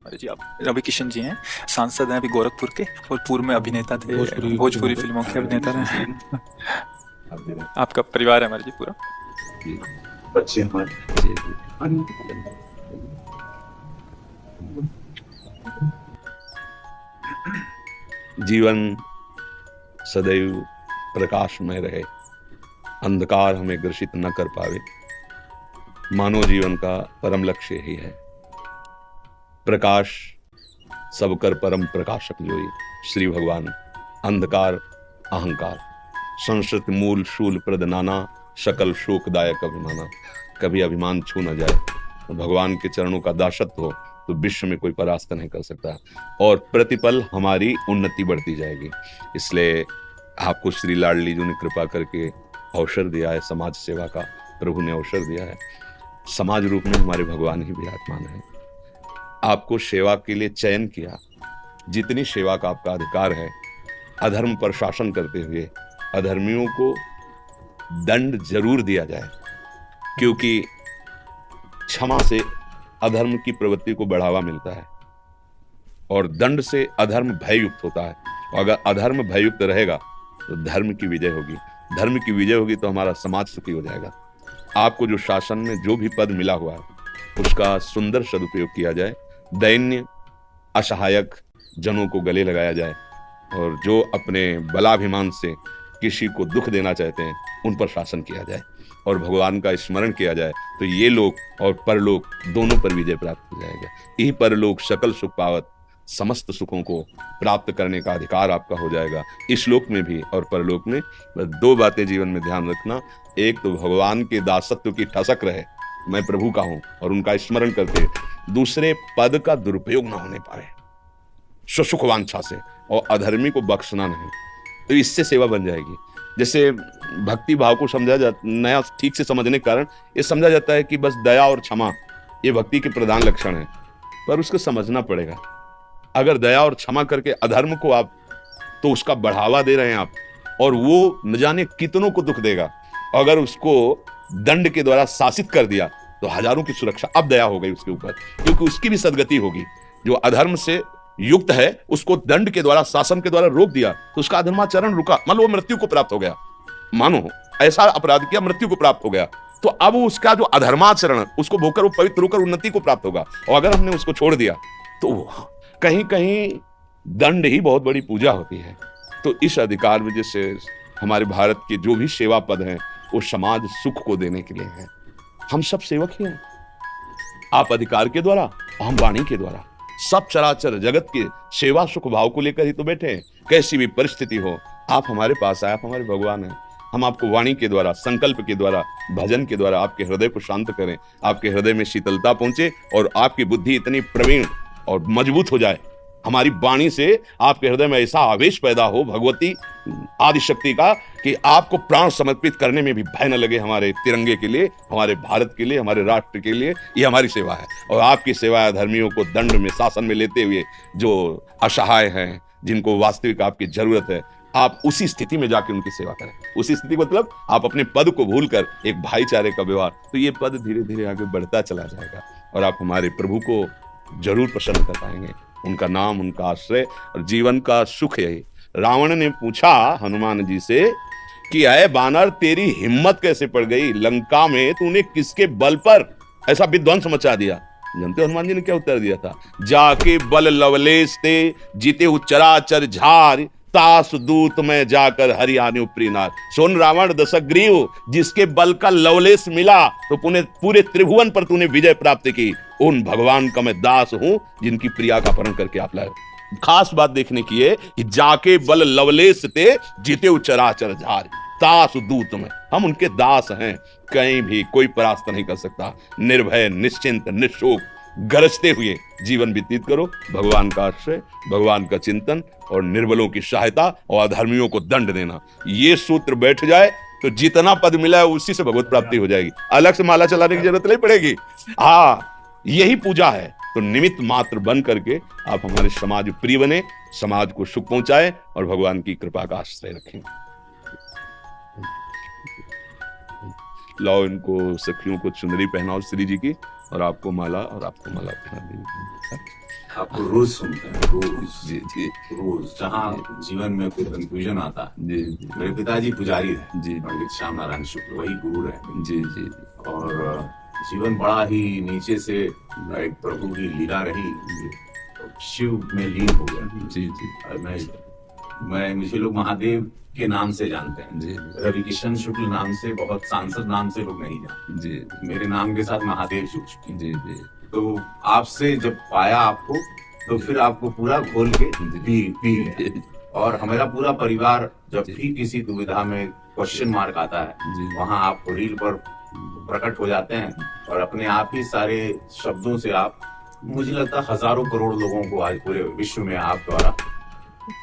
अरे जी, आप रवि किशन जी हैं, सांसद हैं अभी गोरखपुर के, और पूर्व में अभिनेता थे, भोजपुरी फिल्मों के अभिनेता रहे। आपका परिवार है हमारे जी पूरा। बच्चे हमारे जीवन सदैव प्रकाशमय रहे, अंधकार हमें ग्रसित न कर पावे। मानव जीवन का परम लक्ष्य यही है। प्रकाश सब कर परम प्रकाशक जोई, श्री भगवान। अंधकार अहंकार, संस्कृत मूल शूल प्रद नाना, सकल शोकदायक अभिमाना। कभी अभिमान छू न जाए तो भगवान के चरणों का दासत्व हो तो विश्व में कोई परास्त नहीं कर सकता, और प्रतिपल हमारी उन्नति बढ़ती जाएगी। इसलिए आपको श्री लाडली जी ने कृपा करके अवसर दिया है, समाज सेवा का प्रभु ने अवसर दिया है। समाज रूप में हमारे भगवान ही विराजमान है। आपको सेवा के लिए चयन किया, जितनी सेवा का आपका अधिकार है। अधर्म पर शासन करते हुए अधर्मियों को दंड जरूर दिया जाए, क्योंकि क्षमा से अधर्म की प्रवृत्ति को बढ़ावा मिलता है और दंड से अधर्म भययुक्त होता है। और अगर अधर्म भययुक्त रहेगा तो धर्म की विजय होगी। धर्म की विजय होगी तो हमारा समाज सुखी हो जाएगा। आपको जो शासन में जो भी पद मिला हुआ है उसका सुंदर सदुपयोग किया जाए। दैन्य असहायक जनों को गले लगाया जाए, और जो अपने बलाभिमान से किसी को दुख देना चाहते हैं उन पर शासन किया जाए, और भगवान का स्मरण किया जाए तो ये लोक और परलोक दोनों पर विजय प्राप्त हो जाएगा। यही परलोक सकल सुख पावत, समस्त सुखों को प्राप्त करने का अधिकार आपका हो जाएगा, इस लोक में भी और परलोक में। बस दो बातें जीवन में ध्यान रखना। एक तो भगवान के दासत्व की ठसक रहे, मैं प्रभु का हूं, और उनका स्मरण करते। दूसरे, पद का दुरुपयोग ना होने पाए सुसुख वांछा से, और अधर्मी को बख्शना नहीं। तो इससे सेवा बन जाएगी। जैसे भक्ति भाव को समझा जाता, नया ठीक से समझने के कारण ये समझा जाता है कि बस दया और क्षमा ये भक्ति के प्रधान लक्षण है, पर उसको समझना पड़ेगा। अगर दया और क्षमा करके अधर्म को आप, तो उसका बढ़ावा दे रहे हैं आप, और वो न जाने कितनों को दुख देगा। अगर उसको दंड के द्वारा शासित कर दिया तो हजारों की सुरक्षा अब दया हो गई उसके ऊपर, क्योंकि उसकी भी सदगति होगी। जो अधर्म से युक्त है उसको दंड के द्वारा, शासन के द्वारा रोक दिया तो उसका अधर्माचरण रुका। मान लो वो मृत्यु को प्राप्त हो गया, मानो ऐसा अपराध किया, मृत्यु को प्राप्त हो गया, तो अब उसका जो अधर्माचरण उसको भोकर वो पवित्र होकर उन्नति को प्राप्त होगा। और अगर हमने उसको छोड़ दिया तो कहीं कहीं दंड ही बहुत बड़ी पूजा होती है। तो इस अधिकार में जैसे हमारे भारत के जो भी सेवा पद हैं वो समाज सुख को देने के लिए है। हम सब सेवक ही हैं, आप अधिकार के द्वारा, हम वाणी के द्वारा। सब चराचर जगत के सेवा सुख भाव को लेकर ही तो बैठे हैं। कैसी भी परिस्थिति हो आप हमारे पास आए, आप हमारे भगवान हैं। हम आपको वाणी के द्वारा, संकल्प के द्वारा, भजन के द्वारा आपके हृदय को शांत करें, आपके हृदय में शीतलता पहुंचे और आपकी बुद्धि इतनी प्रवीण और मजबूत हो जाए, हमारी वाणी से आपके हृदय में ऐसा आवेश पैदा हो भगवती आदिशक्ति का कि आपको प्राण समर्पित करने में भी भय न लगे। हमारे तिरंगे के लिए, हमारे भारत के लिए, हमारे राष्ट्र के लिए ये हमारी सेवा है। और आपकी सेवा है धर्मियों को दंड में, शासन में लेते हुए, जो असहाय हैं, जिनको वास्तविक आपकी जरूरत है, आप उसी स्थिति में जाके उनकी सेवा करें। उसी स्थिति मतलब आप अपने पद को भूलकर एक भाईचारे का व्यवहार, तो ये पद धीरे धीरे आगे बढ़ता चला जाएगा और आप हमारे प्रभु को जरूर प्रसन्न कर पाएंगे। उनका नाम, उनका आश्रय और जीवन का सुख यही। रावण ने पूछा हनुमान जी से कि अय बानर, तेरी हिम्मत कैसे पड़ गई? लंका में तूने किसके बल पर ऐसा विध्वंस मचा दिया? जानते हो हनुमान जी ने क्या उत्तर दिया था? जाके बल लवलेश ते, जीते हु चराचर झार, तास दूत में जाकर हरियाणा उपरी नार। सुन रावण दशग्रीव, जिसके बल का लवलेश मिला तो पूरे त्रिभुवन पर तूने विजय प्राप्त की। उन भगवान का मैं दास हूं जिनकी प्रिया का अपहरण करके आप लाए। खास बात देखने की है कि जाके बल लवलेश ते, जीते चराचर झार, दास दूत में, हम उनके दास हैं। कहीं भी कोई परास्त नहीं कर सकता। निर्भय, निश्चिंत, निशोक, गरजते हुए जीवन व्यतीत करो। भगवान का आश्रय, भगवान का चिंतन और निर्बलों की सहायता और अधर्मियों को दंड देना, ये सूत्र बैठ जाए तो जितना पद मिला है उसी से भगवत प्राप्ति हो जाएगी। अलग से माला चलाने की जरूरत नहीं पड़ेगी। हाँ, यही पूजा है। तो निमित्त मात्र बन करके आप हमारे समाज प्रिय बने, समाज को सुख पहुंचाए और भगवान की कृपा का आश्रय रखें। लाओ इनको सखियों को चुनरी पहनाओ श्री जी की, और आपको माला, और आपको माला पहना दी। आपको रोज सुनते हैं, रोज जी जी रोज, जहाँ जीवन में कोई कंफ्यूजन आता है। जी मेरे पिताजी पुजारी रहे जी पंडित श्याम नारायण शुक्ल, वही गुरु रहे। जी जी और जीवन बड़ा ही नीचे से एक प्रभु की लीला रही, शिव में लीन हो गया। जी जी और मैं मुझे लोग महादेव के नाम से जानते हैं, जी रवि किशन शुक्ल नाम से, बहुत सांसद नाम से लोग नहीं जानते। जी मेरे नाम के साथ महादेव शुक्ल। जी जी तो आपसे जब पाया आपको, तो फिर आपको पूरा खोल के पी लिया। और हमारा पूरा परिवार जब भी किसी दुविधा में क्वेश्चन मार्क आता है, जी। वहाँ आप रील पर प्रकट हो जाते हैं और अपने आप ही सारे शब्दों से आप, मुझे लगता है हजारों करोड़ लोगों को आज पूरे विश्व में आप द्वारा।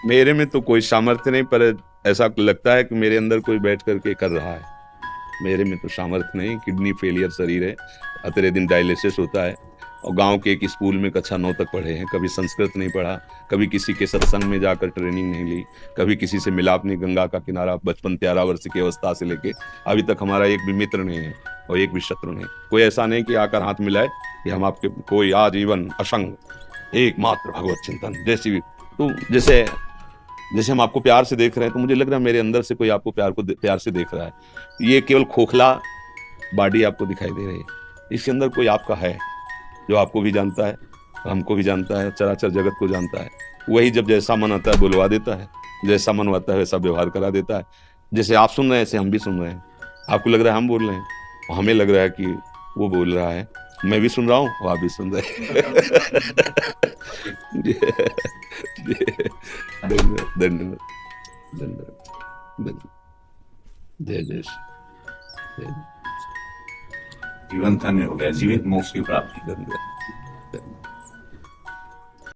मेरे में तो कोई सामर्थ्य नहीं, पर ऐसा लगता है कि मेरे अंदर कोई बैठ करके कर रहा है। मेरे में तो सामर्थ्य नहीं, किडनी फेलियर शरीर है, अतरे दिन डायलिसिस होता है। और गांव के एक स्कूल में कक्षा 9 तक पढ़े हैं, कभी संस्कृत नहीं पढ़ा, कभी किसी के सत्संग में जाकर ट्रेनिंग नहीं ली, कभी किसी से मिलाप नहीं। गंगा का किनारा, बचपन 13 वर्ष की अवस्था से लेके अभी तक हमारा एक भी मित्र नहीं है और एक भी शत्रु नहीं। कोई ऐसा नहीं कि आकर हाथ मिलाए कि हम आपके, कोई आजीवन असंग एकमात्र भगवत चिंतन। जैसे हम आपको प्यार से देख रहे हैं, तो मुझे लग रहा है मेरे अंदर से कोई आपको प्यार से देख रहा है। ये केवल खोखला बॉडी आपको दिखाई दे रही है, इसके अंदर कोई आपका है जो आपको भी जानता है, हमको भी जानता है, चराचर जगत को जानता है। वही जब जैसा मन आता है बुलवा देता है, जैसा मन आता है वैसा व्यवहार करा देता है। जैसे आप सुन रहे हैं ऐसे हम भी सुन रहे हैं। आपको लग रहा है हम बोल रहे हैं, और हमें लग रहा है कि वो बोल रहा है। मैं भी सुन रहा हूँ और आप भी सुन रहे हैं। धन्यवाद धन्यवाद धन्यवाद। जय जय जीवन धन्य हो गया, जीवित मोक्ष की प्राप्ति। धन्यवाद।